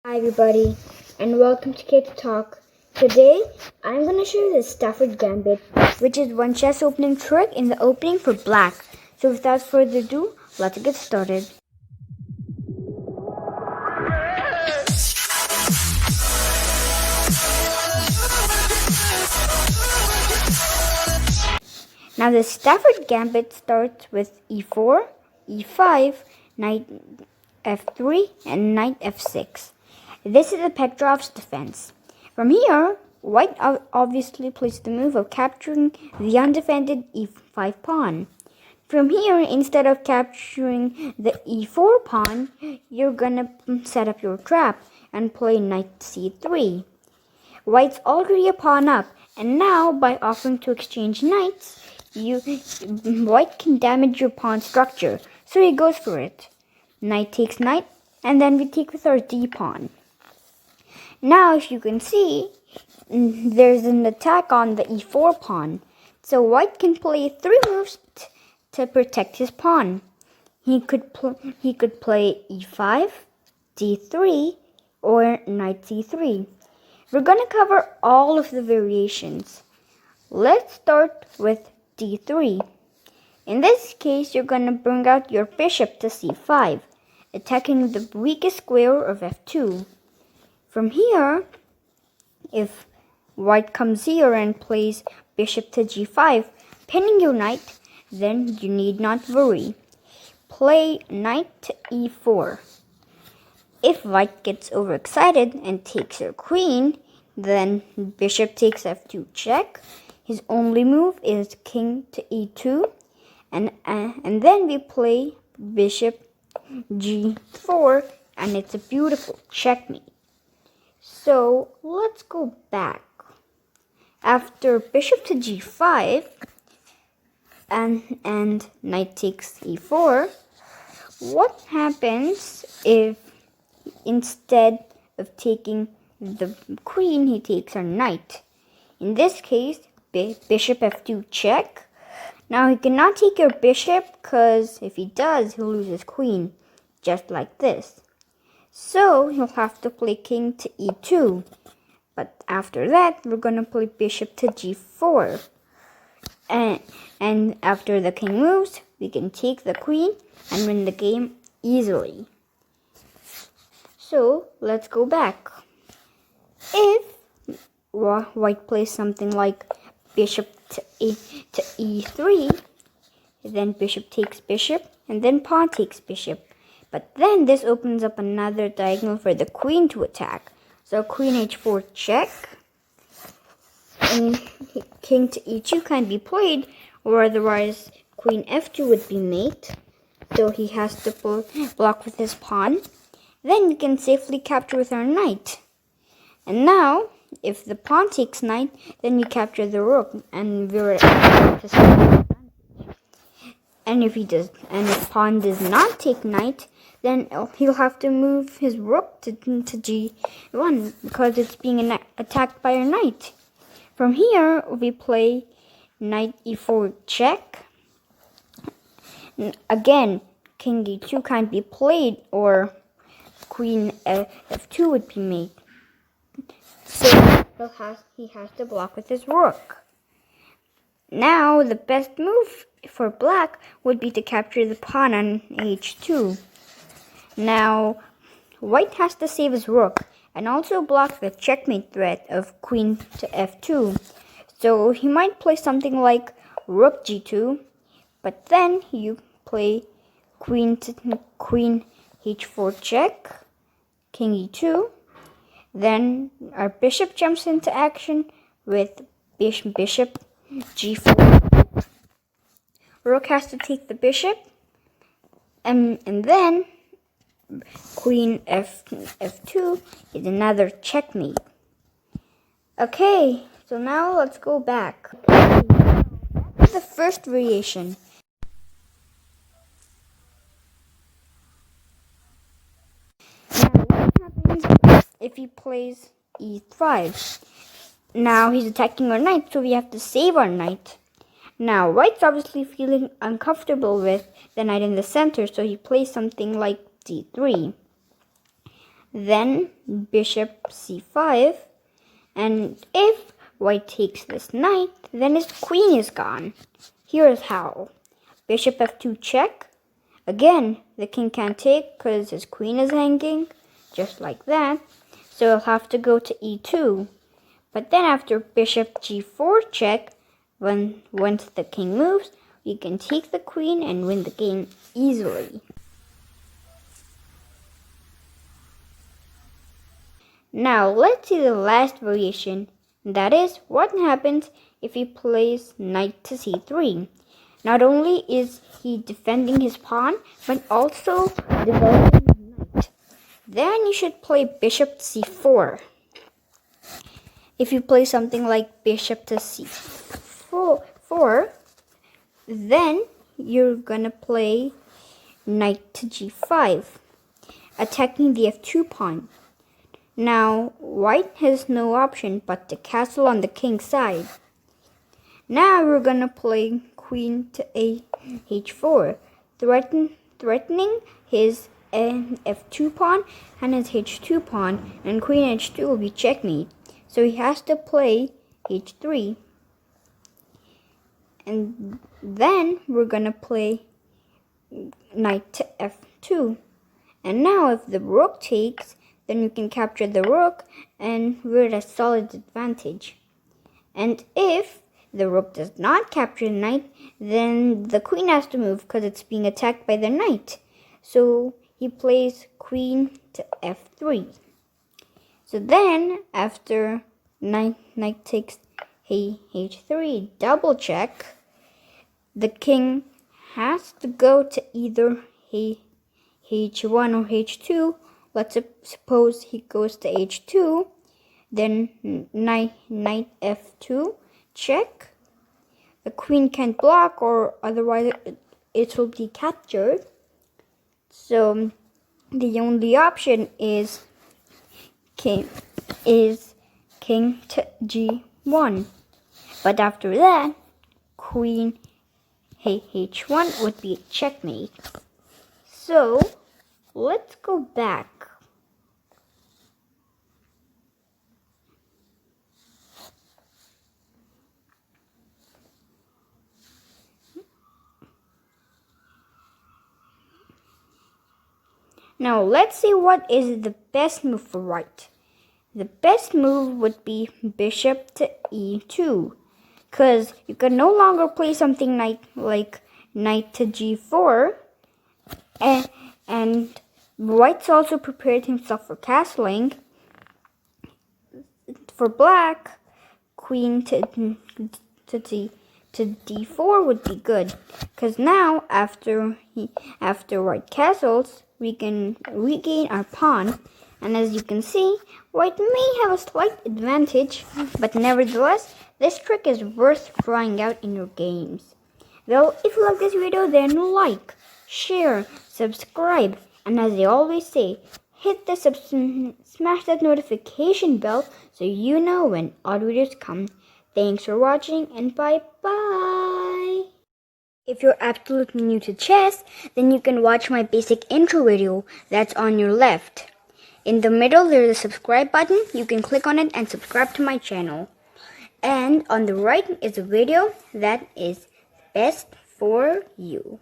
Hi everybody, and welcome to Kid Talk. Today, I'm going to show you the Stafford Gambit, which is one chess opening trick in the opening for black. So without further ado, let's get started. Now the Stafford Gambit starts with e4, e5, knight f3, and knight f6. This is the Petrov's defense. From here, white obviously plays the move of capturing the undefended e5 pawn. From here, instead of capturing the e4 pawn, you're gonna set up your trap and play knight c3. White's already a pawn up, and now by offering to exchange knights, white can damage your pawn structure, so he goes for it. Knight takes knight, and then we take with our d pawn. Now, if you can see, there's an attack on the e4 pawn, so white can play three moves to protect his pawn. He could play e5, d3, or knight c3. We're going to cover all of the variations. Let's start with d3. In this case, you're going to bring out your bishop to c5, attacking the weakest square of f2. From here, if white comes here and plays bishop to g5, pinning your knight, then you need not worry. Play knight to e4. If white gets overexcited and takes her queen, then bishop takes f2 check. His only move is king to e2, and then we play bishop g4, and it's a beautiful checkmate. So let's go back. After bishop to g5 and knight takes e4, what happens if instead of taking the queen, he takes our knight? In this case, bishop f2 check. Now he cannot take your bishop, because if he does, he'll lose his queen, just like this. So he'll have to play king to e2. But after that, we're going to play bishop to g4. And after the king moves, we can take the queen and win the game easily. So let's go back. If white plays something like bishop to e3, then bishop takes bishop, and then pawn takes bishop. But then this opens up another diagonal for the queen to attack. So queen h4 check, and king to e2 can't be played, or otherwise queen f2 would be mate. So he has to block with his pawn. Then you can safely capture with our knight. And now, if the pawn takes knight, then you capture the rook, and we're at the and if pawn does not take knight, then he'll have to move his rook to g1 because it's being attacked by a knight. From here, we play knight e4 check. Again, king e2 can't be played, or queen f2 would be made. So he has to block with his rook. Now, the best move for black would be to capture the pawn on h2. Now, white has to save his rook and also block the checkmate threat of queen to f2. So he might play something like rook g2, but then you play queen h4 check, king e2. Then our bishop jumps into action with bishop g4. Rook has to take the bishop, and then queen f2 is another checkmate. Okay, so now let's go back. The first variation. Now, what happens if he plays e5? Now he's attacking our knight, so we have to save our knight. Now, white's obviously feeling uncomfortable with the knight in the center, so he plays something like d3. then bishop c5, and if white takes this knight, then his queen is gone. Here's how. Bishop f2 check. Again, the king can't take because his queen is hanging, just like that. So he'll have to go to e2. But then after bishop g4 check, once the king moves, we can take the queen and win the game easily. Now let's see the last variation. That is, what happens if he plays knight to c3. Not only is he defending his pawn, but also developing his knight. Then you should play bishop to c4. If you play something like bishop to c4, then you're gonna play knight to g5, attacking the f2 pawn. Now, white has no option but to castle on the king's side. Now we're gonna play queen to h4, threatening his f2 pawn and his h2 pawn, and queen h2 will be checkmate. So he has to play h3. And then we're gonna play knight to f2. And now if the rook takes, then we can capture the rook and we're at a solid advantage. And if the rook does not capture the knight, then the queen has to move because it's being attacked by the knight. So he plays queen to f3. So then after knight takes h3 double check, the king has to go to either h1 or h2. Let's suppose he goes to h2, then knight f2 check. The queen can't block, or otherwise it will be captured. So the only option is king to g1. But after that, queen h1 would be checkmate. So let's go back. Now let's see what is the best move for white. The best move would be bishop to e2, because you can no longer play something like knight to g4, and white's also prepared himself for castling. For black, queen to d4 would be good, because now after white castles, we can regain our pawn, and as you can see, white may have a slight advantage, but nevertheless, this trick is worth trying out in your games. Well, if you like this video, then like, share, subscribe, and as I always say, hit the smash that notification bell so you know when all videos come. Thanks for watching, and bye-bye! If you're absolutely new to chess, then you can watch my basic intro video that's on your left. In the middle, there's a subscribe button. You can click on it and subscribe to my channel. And on the right is a video that is best for you.